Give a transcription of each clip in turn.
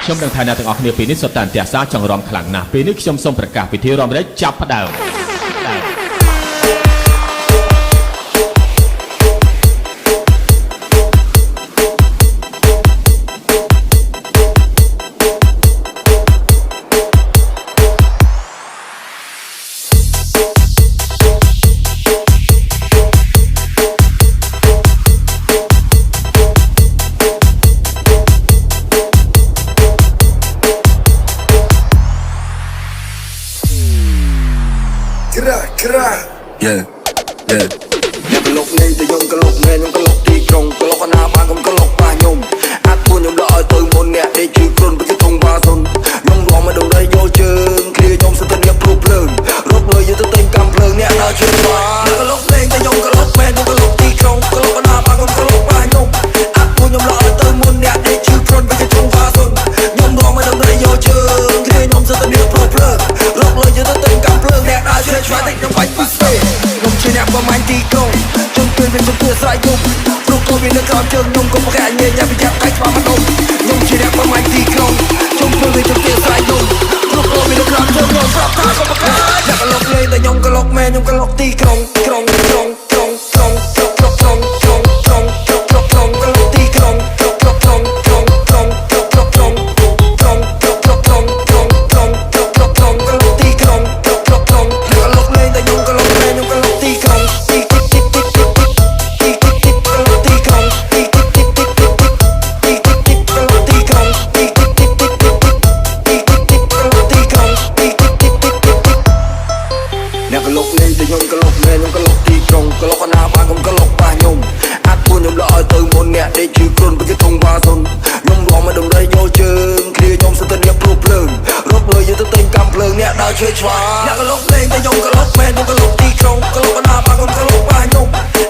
ខ្ញុំនឹងថាអ្នកទាំងអស់គ្នាពេលនេះសុទ្ធតែអន្ទះសារចង់រំខ្លាំងណាស់ពេលនេះខ្ញុំសូមប្រកាសពិធីរំលែកចាប់ផ្ដើមYeah, yeah. អ្នកកលុកនេះទៅយំកលុកមែនខ្ញុំកលុកទីក្រុងកលុកអាណាបានកុំកលុកប៉ះខ្ញុំអាចពួកខ្ញុំដល់ឲ្យទៅមុនអ្នកដេកជឿគ្រុនពីធំបាសុនខ្ញុំរំមកដល់យកជើងគ្រាខ្ញុំសិតតែអ្នកព្រុសភ្លើងរត់លើយកទៅទិញកំភ្លើងអ្នកដល់ជឿបាអ្នកកលុកលេងទៅយំកលុកមែនខ្ញុំកលុកទីក្រុងកលុកអាណាបានកុំកលុកប៉ះខ្ញុំអាចពួកខ្ញុំដល់ឲ្យទៅមុនអ្នកដេកជឿគ្រុនពីធំបាសុនខ្ញុំរំមកដល់យកជើងគ្រាខ្ញុំសិតតែអ្នកព្រុសភ្លើងរត់លើយកទៅទិញកំភ្លើងអ្នកដល់ជឿឆ្វាយតិចខ្ញុំបាច់ពីសេជាអ្នកប្រមាញ់ទីក្រុងជន់ពេលវិញជន់ពេលស្រ័យយប់ព្រោះខ្លួនវានៅក្រោមជើងខ្ញុំកុំប្រកែកញ៉ែញ៉ាំប្រយ័ត្នតែច្បាស់មកដុំខ្ញុំជាអ្នកប្រមាញ់ទីក្រុងជន់ពេលវិញជន់ពេលស្រ័យយប់ព្រោះខ្លួនវានៅក្រោមជើងខ្ញុំស្រាប់ថាកុំប្រកែកអ្នកកលុកលេងតែខ្ញុំកលុកមែនខ្ញុំកលុកទីក្រុងក្រុងក្រុងក្រុងក្រុងក្រុងក្រុងក្រុងក្រុងក្រុងក្រុងកលុកទីក្រុងក្រុងក្រុងក្រុងក្រុងក្រុងក្រុងក្រុងក្រុងក្រុងក្រុងក្រុងក្រុងក្រុងក្រុងកលុកទីក្រុងក្រុងក្រុងអ្នកកលុកលេងតែខ្ញុំកលុកមែនខ្ញុំកលុកទីក្រុងអ្នកកលុកលេងតែខ្ញុំកលុកមែនខ្ញុំកលុកទីក្រុងកលុកអាណាបានកុំកលុកប៉ះខ្ញុំអាចពួកខ្ញុំដល់ឲ្យទៅមុនអ្នកដេកជឿគ្រុនពីធំបាសុនខ្ញុំរំមកដល់យកជើងគ្រាខ្ញុំសិតតែអ្នកព្រុសភ្លើងរត់លើយកទៅទិញកំភ្លើងអ្នកដល់ជួយឆ្វាអ្នកកលុកលេងតែខ្ញុំកលុកមែនខ្ញុំកលុកទីក្រុងកលុកអាណាបានកុំកលុកប៉ះខ្ញុំ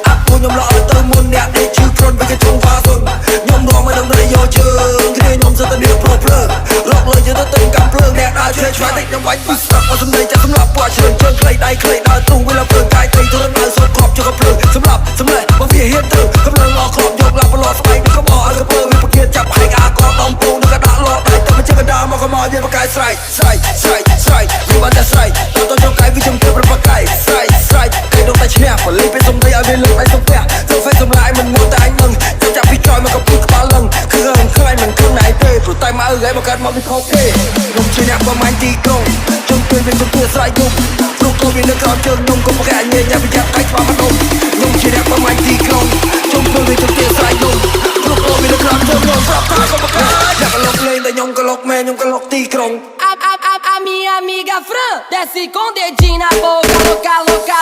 អាចពួកខ្ញុំដល់ឲ្យទៅមុនអ្នកដេកជឿគ្រុនពីធំបាសុនខ្ញុំរំមកដល់យកជើងគ្រាខ្ញុំសិតតែអ្នកព្រុសភ្លើងរត់លើយកទៅទិញកំភ្លើងអ្នកដល់ជួយឆ្វាតិចខ្ញុំបាច់ពីស្ដាប់អត់សំដីចាស់សម្រាប់ពួកជ្រើជើងខ្លីដៃខ្លីដល់ទ្រូងវាឡើងភ្លើងកាយត្រីទៅដល់សូត្រខប់ជើងភ្លើងសម្រាប់សម្លេះបើវាហ៊ានទៅកំឡុងឡោខប់យកឡាប់ប្រឡោស្បែកក៏មកឲ្យកើវាប្រគៀនចាប់ហែកអាកដំពងនឹងក៏ដាក់លោដៃទៅមកជើងកណ្ដាលមកក៏មកវាបកាយស្រ័យស្រ័យស្រ័យស្រ័យវាបានតែស្រ័យទៅទៅចុងកាយវាជំរឿប្របកាយស្រ័យស្រ័យកាយដុំតែឈ្នះបលីពេលសំដីឲ្យវាលើកដៃសំពះទៅហ្វេសសម្លាយមិនមកតែអញនឹងចាប់ពីចយមកក៏ពុះក្បាលលឹងគឺខ្លាញ់មិនខឹងណៃទេព្រោះតែមកឲ្យមកកាត់មកវាខុសគេខ្ញុំជាអ្នកប្រមាញ់ទីក្រុងជុំពេលវាជំរឿស្រ័យយប់ព្រោះខ្លួនវានៅក្រោមជើងខ្ញុំកុំប្រកែកញ៉ែញ៉ាំប្រយ័ត្នតែច្បាស់មកដុំខ្ញុំជាអ្នកប្រមាញ់ទីក្រុងជុំពេលវាជំរឿស្រ័យយប់ព្រោះខ្លួនវានៅក្រោមជើងខ្ញុំស្រាប់ថាកុំប្រកែកអ្នកកលុកលេងតែខ្ញុំកលុកមែនខ្ញុំកលុកទីក្រុងA minha amiga Fran desce com dedinho na boca, louca, louca,